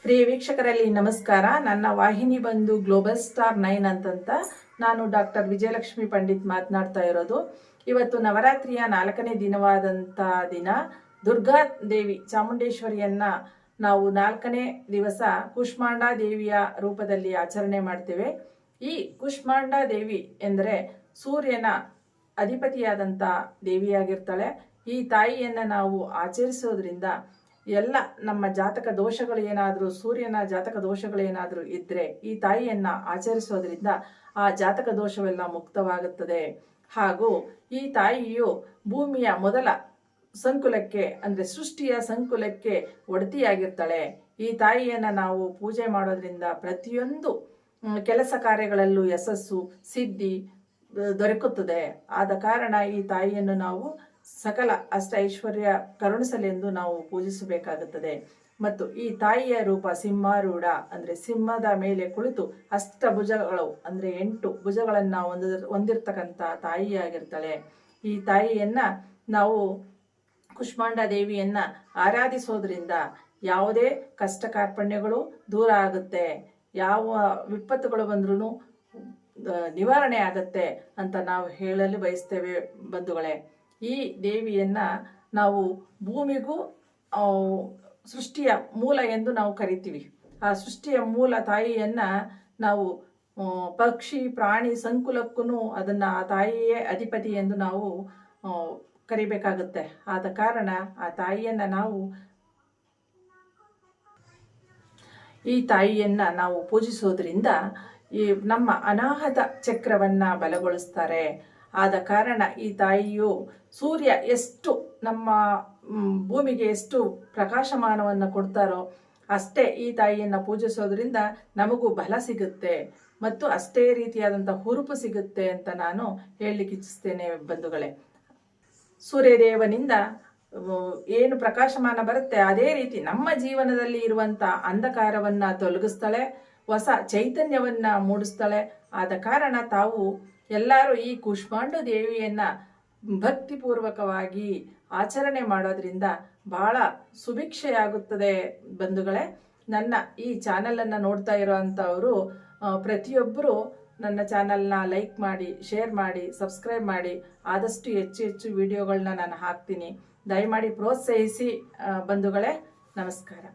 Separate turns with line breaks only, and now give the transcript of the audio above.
ಪ್ರಿಯ ವೀಕ್ಷಕರಲ್ಲಿ ನಮಸ್ಕಾರ. ನನ್ನ ವಾಹಿನಿ ಬಂದು ಗ್ಲೋಬಲ್ ಸ್ಟಾರ್ 9 ಅಂತಂತ ನಾನು ಡಾಕ್ಟರ್ ವಿಜಯಲಕ್ಷ್ಮಿ ಪಂಡಿತ್ ಮಾತನಾಡ್ತಾ ಇರೋದು. ಇವತ್ತು ನವರಾತ್ರಿಯ 4ನೇ ದಿನವಾದಂಥ ದಿನ ದುರ್ಗಾ ದೇವಿ ಚಾಮುಂಡೇಶ್ವರಿಯನ್ನ ನಾವು 4ನೇ ದಿವಸ ಕೂಷ್ಮಾಂಡ ದೇವಿಯ ರೂಪದಲ್ಲಿ ಆಚರಣೆ ಮಾಡ್ತೇವೆ. ಈ ಕೂಷ್ಮಾಂಡ ದೇವಿ ಎಂದರೆ ಸೂರ್ಯನ ಅಧಿಪತಿಯಾದಂಥ ದೇವಿಯಾಗಿರ್ತಾಳೆ. ಈ ತಾಯಿಯನ್ನ ನಾವು ಆಚರಿಸೋದ್ರಿಂದ ಎಲ್ಲ ನಮ್ಮ ಜಾತಕ ದೋಷಗಳು ಏನಾದರೂ, ಸೂರ್ಯನ ಜಾತಕ ದೋಷಗಳು ಏನಾದರೂ ಇದ್ದರೆ ಈ ತಾಯಿಯನ್ನ ಆಚರಿಸೋದ್ರಿಂದ ಆ ಜಾತಕ ದೋಷವೆಲ್ಲ ಮುಕ್ತವಾಗುತ್ತದೆ. ಹಾಗೂ ಈ ತಾಯಿಯು ಭೂಮಿಯ ಮೊದಲ ಸಂಕುಲಕ್ಕೆ ಅಂದರೆ ಸೃಷ್ಟಿಯ ಸಂಕುಲಕ್ಕೆ ಒಡತಿಯಾಗಿರ್ತಾಳೆ. ಈ ತಾಯಿಯನ್ನ ನಾವು ಪೂಜೆ ಮಾಡೋದ್ರಿಂದ ಪ್ರತಿಯೊಂದು ಕೆಲಸ ಕಾರ್ಯಗಳಲ್ಲೂ ಯಶಸ್ಸು ಸಿದ್ಧಿ ದೊರಕುತ್ತದೆ. ಆದ ಕಾರಣ ಈ ತಾಯಿಯನ್ನು ನಾವು ಸಕಲ ಅಷ್ಟ ಐಶ್ವರ್ಯ ಕರುಣಿಸಲೆಂದು ನಾವು ಪೂಜಿಸಬೇಕಾಗುತ್ತದೆ. ಮತ್ತು ಈ ತಾಯಿಯ ರೂಪ ಸಿಂಹಾರೂಢ ಅಂದರೆ ಸಿಂಹದ ಮೇಲೆ ಕುಳಿತು ಅಷ್ಟಭುಜಗಳು ಅಂದರೆ 8 ಭುಜಗಳನ್ನು ಹೊಂದಿರತಕ್ಕಂಥ ತಾಯಿಯಾಗಿರ್ತಾಳೆ. ಈ ತಾಯಿಯನ್ನ ನಾವು ಕೂಷ್ಮಾಂಡ ದೇವಿಯನ್ನ ಆರಾಧಿಸೋದ್ರಿಂದ ಯಾವುದೇ ಕಷ್ಟ ಕಾರ್ಪಣ್ಯಗಳು ದೂರ ಆಗುತ್ತೆ, ಯಾವ ವಿಪತ್ತುಗಳು ಬಂದ್ರೂ ನಿವಾರಣೆ ಆಗತ್ತೆ ಅಂತ ನಾವು ಹೇಳಲು ಬಯಸ್ತೇವೆ ಬಂಧುಗಳೇ. ಈ ದೇವಿಯನ್ನ ನಾವು ಭೂಮಿಗೂ ಸೃಷ್ಟಿಯ ಮೂಲ ಎಂದು ನಾವು ಕರಿತೀವಿ. ಆ ಸೃಷ್ಟಿಯ ಮೂಲ ತಾಯಿಯನ್ನ ನಾವು ಪಕ್ಷಿ ಪ್ರಾಣಿ ಸಂಕುಲಕ್ಕೂ ಅದನ್ನ ಆ ತಾಯಿಯೇ ಅಧಿಪತಿ ಎಂದು ನಾವು ಕರಿಬೇಕಾಗುತ್ತೆ. ಆದ ಕಾರಣ ಆ ತಾಯಿಯನ್ನ ಈ ತಾಯಿಯನ್ನ ನಾವು ಪೂಜಿಸೋದ್ರಿಂದ ಈ ನಮ್ಮ ಅನಾಹತ ಚಕ್ರವನ್ನ ಬಲಗೊಳಿಸ್ತಾರೆ. ಆದ ಕಾರಣ ಈ ತಾಯಿಯು ಸೂರ್ಯ ಎಷ್ಟು ನಮ್ಮ ಭೂಮಿಗೆ ಎಷ್ಟು ಪ್ರಕಾಶಮಾನವನ್ನು ಕೊಡ್ತಾರೋ ಅಷ್ಟೇ ಈ ತಾಯಿಯನ್ನು ಪೂಜಿಸೋದ್ರಿಂದ ನಮಗೂ ಬಲ ಸಿಗುತ್ತೆ ಮತ್ತು ಅಷ್ಟೇ ರೀತಿಯಾದಂಥ ಹುರುಪು ಸಿಗುತ್ತೆ ಅಂತ ನಾನು ಹೇಳಲಿಕ್ಕೆ ಇಚ್ಛಿಸ್ತೇನೆ ಬಂಧುಗಳೇ. ಸೂರ್ಯದೇವನಿಂದ ಏನು ಪ್ರಕಾಶಮಾನ ಬರುತ್ತೆ ಅದೇ ರೀತಿ ನಮ್ಮ ಜೀವನದಲ್ಲಿ ಇರುವಂಥ ಅಂಧಕಾರವನ್ನ ತೊಲಗಿಸ್ತಾಳೆ, ಹೊಸ ಚೈತನ್ಯವನ್ನ ಮೂಡಿಸ್ತಾಳೆ. ಆದ ಕಾರಣ ತಾವು ಎಲ್ಲರೂ ಈ ಕೂಷ್ಮಾಂಡ ದೇವಿಯನ್ನ ಭಕ್ತಿಪೂರ್ವಕವಾಗಿ ಆಚರಣೆ ಮಾಡೋದ್ರಿಂದ ಬಹಳ ಸುಭಿಕ್ಷೆಯಾಗುತ್ತದೆ ಬಂಧುಗಳೇ. ನನ್ನ ಈ ಚಾನಲನ್ನು ನೋಡ್ತಾ ಇರೋವಂಥವರು ಪ್ರತಿಯೊಬ್ಬರು ನನ್ನ ಚಾನಲ್ನ ಲೈಕ್ ಮಾಡಿ, ಶೇರ್ ಮಾಡಿ, ಸಬ್ಸ್ಕ್ರೈಬ್ ಮಾಡಿ. ಆದಷ್ಟು ಹೆಚ್ಚು ವಿಡಿಯೋಗಳನ್ನ ನಾನು ಹಾಕ್ತೀನಿ. ದಯಮಾಡಿ ಪ್ರೋತ್ಸಾಹಿಸಿ ಬಂಧುಗಳೇ. ನಮಸ್ಕಾರ.